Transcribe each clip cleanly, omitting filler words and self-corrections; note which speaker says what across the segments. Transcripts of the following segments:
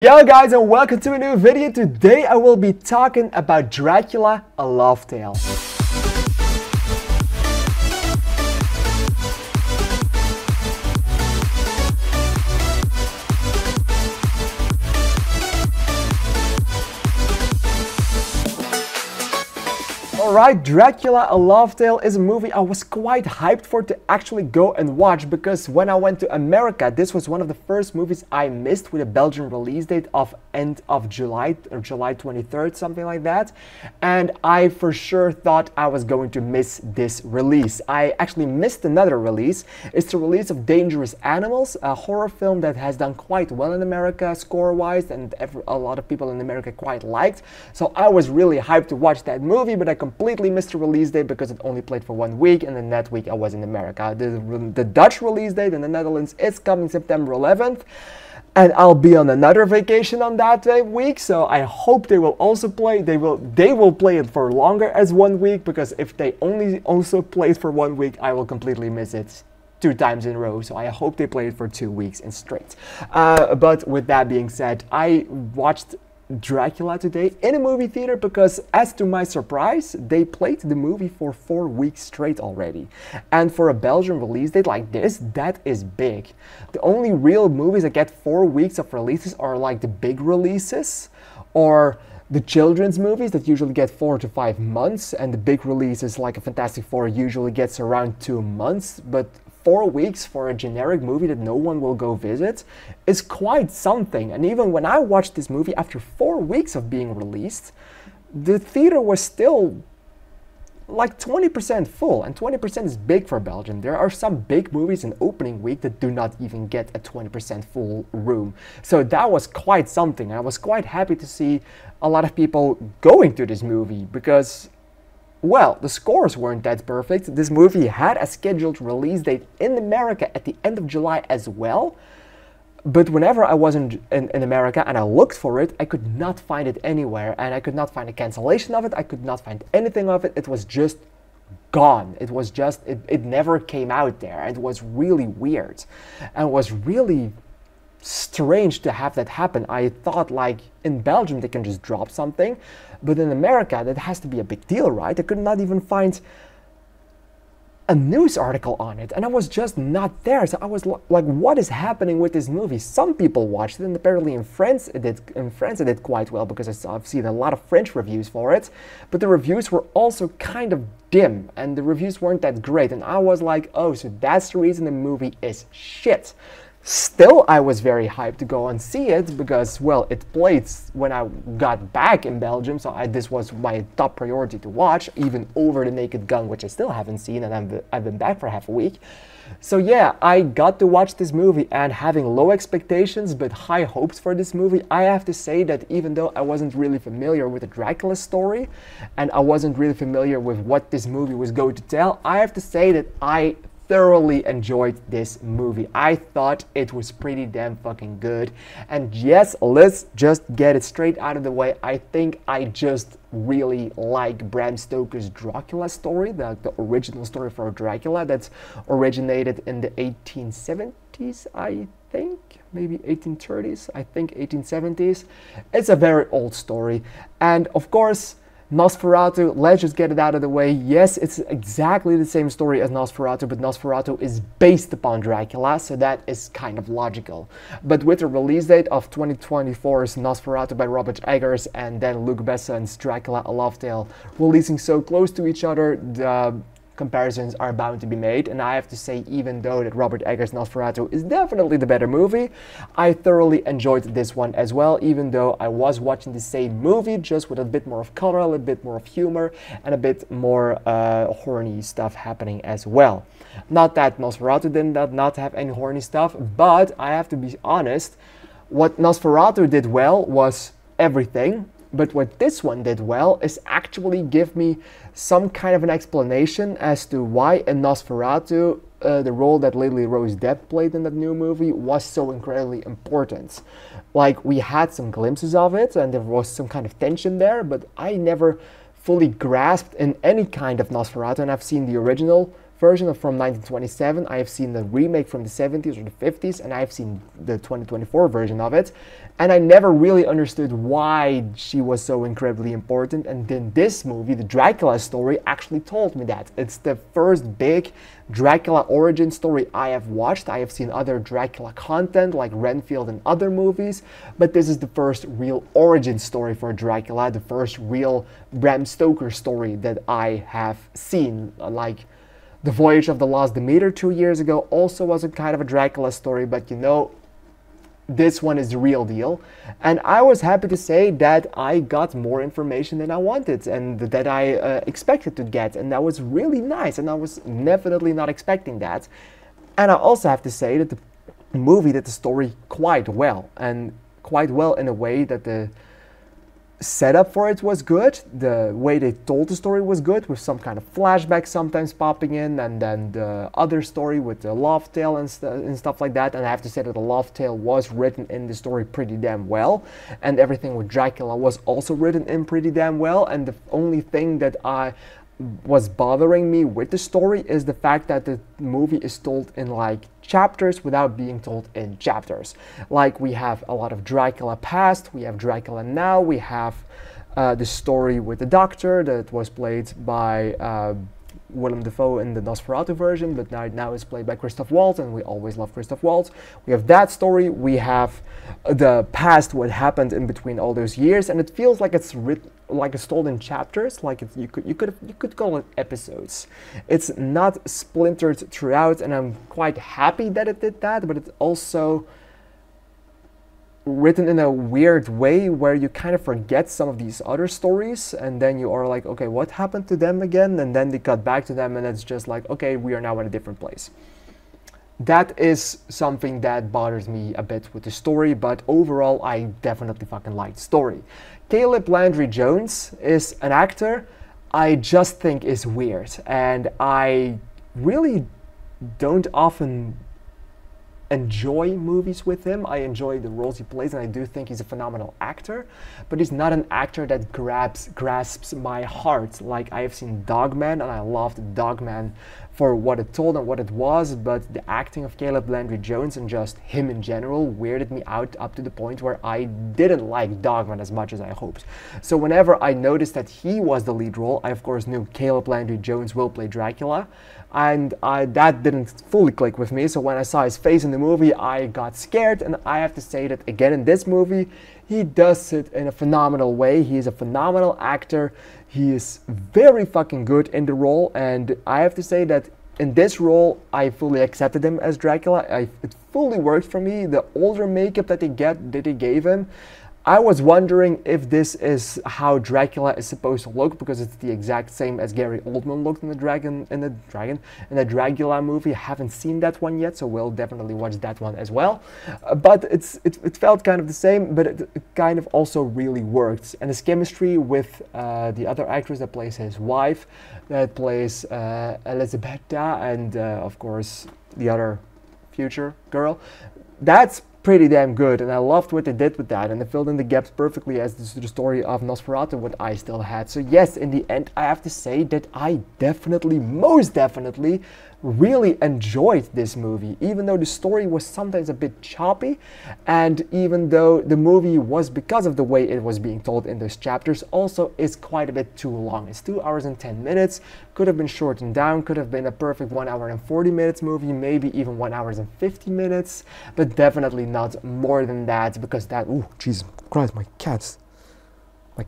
Speaker 1: Yo guys, and welcome to a new video. Today I will be talking about Dracula, a Love Tale. Alright, Dracula, a Love Tale is a movie I was quite hyped for to actually go and watch, because when I went to America, this was one of the first movies I missed with a Belgian release date of end of July or July 23rd, something like that. And I for sure thought I was going to miss this release. I actually missed another release. It's the release of Dangerous Animals, a horror film that has done quite well in America score-wise, and a lot of people in America quite liked. So I was really hyped to watch that movie, but I completely missed the release date because it only played for 1 week, and then that week I was in America. The Dutch release date in the Netherlands is coming September 11th, and I'll be on another vacation on that week, so I hope they will also play. They will play it for longer as 1 week, because if they only also play it for 1 week, I will completely miss it 2 times in a row. So I hope they play it for 2 weeks in straight. But with that being said, I watched Dracula today in a movie theater because, as to my surprise, they played the movie for 4 weeks straight already. And for a Belgian release date like this, that is big. The only real movies that get 4 weeks of releases are like the big releases, or the children's movies that usually get 4 to 5 months, and the big releases like a Fantastic Four usually gets around 2 months. But 4 weeks for a generic movie that no one will go visit is quite something. And even when I watched this movie after 4 weeks of being released, the theater was still like 20% full, and 20% is big for Belgium. There are some big movies in opening week that do not even get a 20% full room. So that was quite something. I was quite happy to see a lot of people going to this movie because, well, the scores weren't that perfect. This movie had a scheduled release date in America at the end of July as well. But whenever I was in America and I looked for it, I could not find it anywhere. And I could not find a cancellation of it. I could not find anything of it. It was just gone. It was just, it never came out there. It was really weird. And it was really strange to have that happen. I thought, like, in Belgium they can just drop something, but in America that has to be a big deal, right? I could not even find a news article on it, and I was just not there. So I was like, what is happening with this movie? Some people watched it, and apparently in France it did quite well, because I've seen a lot of French reviews for it, but the reviews were also kind of dim, and the reviews weren't that great, and I was like, oh, so that's the reason the movie is shit. Still, I was very hyped to go and see it because, well, it played when I got back in Belgium, so this was my top priority to watch, even over The Naked Gun, which I still haven't seen, and I've been back for half a week. So yeah, I got to watch this movie, and having low expectations but high hopes for this movie, I have to say that even though I wasn't really familiar with the Dracula story, and I wasn't really familiar with what this movie was going to tell, I have to say that I thoroughly enjoyed this movie. I thought it was pretty damn fucking good. And yes, let's just get it straight out of the way. I think I just really like Bram Stoker's Dracula story, the original story for Dracula that's originated in the 1870s, I think, maybe 1830s, I think 1870s. It's a very old story. And of course, Nosferatu, let's just get it out of the way. Yes, it's exactly the same story as Nosferatu, but Nosferatu is based upon Dracula, so that is kind of logical. But with the release date of 2024's Nosferatu by Robert Eggers and then Luc Besson's Dracula, a Love Tale releasing so close to each other, the comparisons are bound to be made. And I have to say, even though that Robert Eggers' Nosferatu is definitely the better movie, I thoroughly enjoyed this one as well, even though I was watching the same movie, just with a bit more of color, a little bit more of humor, and a bit more horny stuff happening as well. Not that Nosferatu did not have any horny stuff, but I have to be honest, what Nosferatu did well was everything. But what this one did well is actually give me some kind of an explanation as to why in Nosferatu the role that Lily Rose Depp played in that new movie was so incredibly important. Like, we had some glimpses of it and there was some kind of tension there, but I never fully grasped in any kind of Nosferatu, and I've seen the original version from 1927, I have seen the remake from the 70s or the 50s, and I have seen the 2024 version of it. And I never really understood why she was so incredibly important. And then this movie, the Dracula story, actually told me that. It's the first big Dracula origin story I have watched. I have seen other Dracula content like Renfield and other movies, but this is the first real origin story for Dracula, the first real Bram Stoker story that I have seen. Like The Voyage of the Lost Demeter 2 years ago also was a kind of a Dracula story, but you know, this one is the real deal. And I was happy to say that I got more information than I wanted and that I expected to get, and that was really nice, and I was definitely not expecting that. And I also have to say that the movie did the story quite well, and quite well in a way that the setup for it was good, the way they told the story was good, with some kind of flashback sometimes popping in, and then the other story with the love tale and stuff like that. And I have to say that the love tale was written in the story pretty damn well, and everything with Dracula was also written in pretty damn well. And the only thing that was bothering me with the story is the fact that the movie is told in like chapters without being told in chapters. Like, we have a lot of Dracula past, we have Dracula now, we have the story with the doctor that was played by Willem Dafoe in the Nosferatu version, but now it's played by Christoph Waltz, and we always love Christoph Waltz. We have that story, we have the past, what happened in between all those years, and it feels like it's written, like it's told in chapters, like you could call it episodes. It's not splintered throughout, and I'm quite happy that it did that, but it's also written in a weird way where you kind of forget some of these other stories, and then you are like, okay, what happened to them again? And then they cut back to them, and it's just like, okay, we are now in a different place. That is something that bothers me a bit with the story, but overall I definitely fucking like the story. Caleb Landry Jones is an actor I just think is weird, and I really don't often enjoy movies with him. I enjoy the roles he plays, and I do think he's a phenomenal actor, but he's not an actor that grasps my heart. Like, I have seen Dogman, and I loved Dogman for what it told and what it was, but the acting of Caleb Landry Jones and just him in general weirded me out up to the point where I didn't like Dogman as much as I hoped. So whenever I noticed that he was the lead role, I of course knew Caleb Landry Jones will play Dracula, and that didn't fully click with me. So when I saw his face in the movie, I got scared, and I have to say that again in this movie, he does it in a phenomenal way. He is a phenomenal actor. He is very fucking good in the role, and I have to say that in this role, I fully accepted him as Dracula. It fully worked for me. The older makeup that they gave him, I was wondering if this is how Dracula is supposed to look, because it's the exact same as Gary Oldman looked in the Dracula movie. I haven't seen that one yet, so we'll definitely watch that one as well. But it felt kind of the same, but it kind of also really worked. And his chemistry with the other actress that plays his wife, that plays Elisabetta, and of course the other future girl, that's pretty damn good, and I loved what they did with that, and it filled in the gaps perfectly as the story of Nosferatu, what I still had. So yes, in the end, I have to say that I most definitely really enjoyed this movie, even though the story was sometimes a bit choppy, and even though the movie was, because of the way it was being told in those chapters, also is quite a bit too long. It's 2 hours and 10 minutes, could have been shortened down, could have been a perfect 1 hour and 40 minutes movie, maybe even 1 hour and 50 minutes, but definitely not more than that, because that, oh Jesus Christ, my cat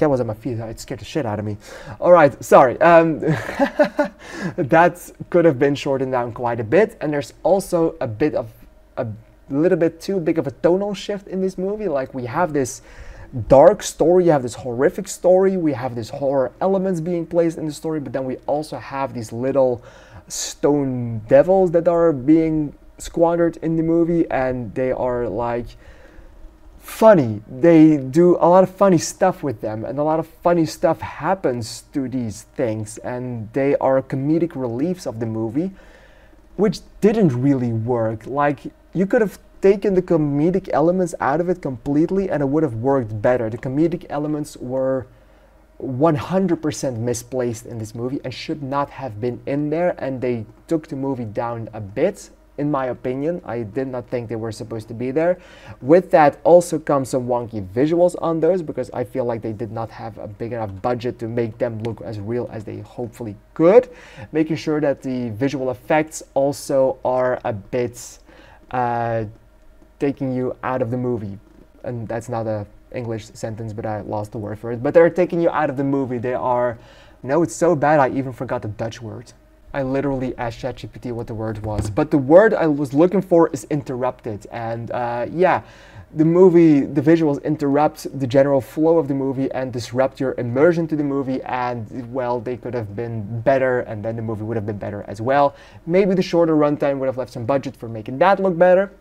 Speaker 1: was at my feet, it scared the shit out of me. Alright, sorry. That could have been shortened down quite a bit, and there's also a little bit too big of a tonal shift in this movie. Like, we have this dark story, you have this horrific story, we have these horror elements being placed in the story, but then we also have these little stone devils that are being squandered in the movie, and they are like funny. They do a lot of funny stuff with them, and a lot of funny stuff happens to these things, and they are comedic reliefs of the movie, which didn't really work. Like, you could have taken the comedic elements out of it completely and it would have worked better. The comedic elements were 100% misplaced in this movie and should not have been in there, and they took the movie down a bit. In my opinion, I did not think they were supposed to be there. With that also comes some wonky visuals on those, because I feel like they did not have a big enough budget to make them look as real as they hopefully could. Making sure that the visual effects also are a bit taking you out of the movie. And that's not a English sentence, but I lost the word for it. But they're taking you out of the movie. They are... No, it's so bad I even forgot the Dutch word. I literally asked ChatGPT what the word was, but the word I was looking for is interrupted. And yeah, the visuals interrupt the general flow of the movie and disrupt your immersion to the movie, and well, they could have been better, and then the movie would have been better as well. Maybe the shorter runtime would have left some budget for making that look better.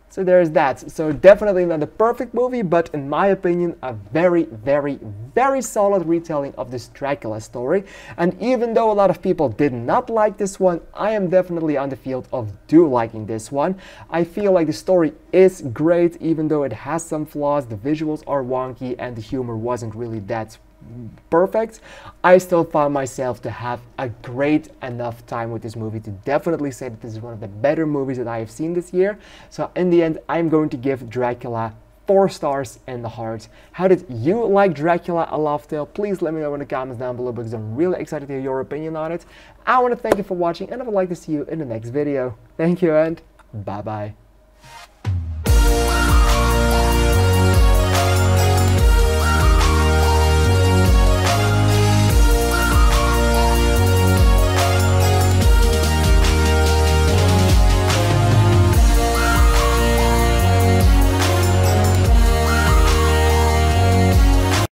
Speaker 1: So there's that. So definitely not a perfect movie, but in my opinion, a very, very, very solid retelling of this Dracula story. And even though a lot of people did not like this one, I am definitely on the field of liking this one. I feel like the story is great, even though it has some flaws. The visuals are wonky and the humor wasn't really that perfect. I still found myself to have a great enough time with this movie to definitely say that this is one of the better movies that I have seen this year. So in the end, I'm going to give Dracula 4 stars in the heart. How did you like Dracula A Laugh Tale? Please let me know in the comments down below, because I'm really excited to hear your opinion on it. I want to thank you for watching, and I would like to see you in the next video. Thank you and bye bye.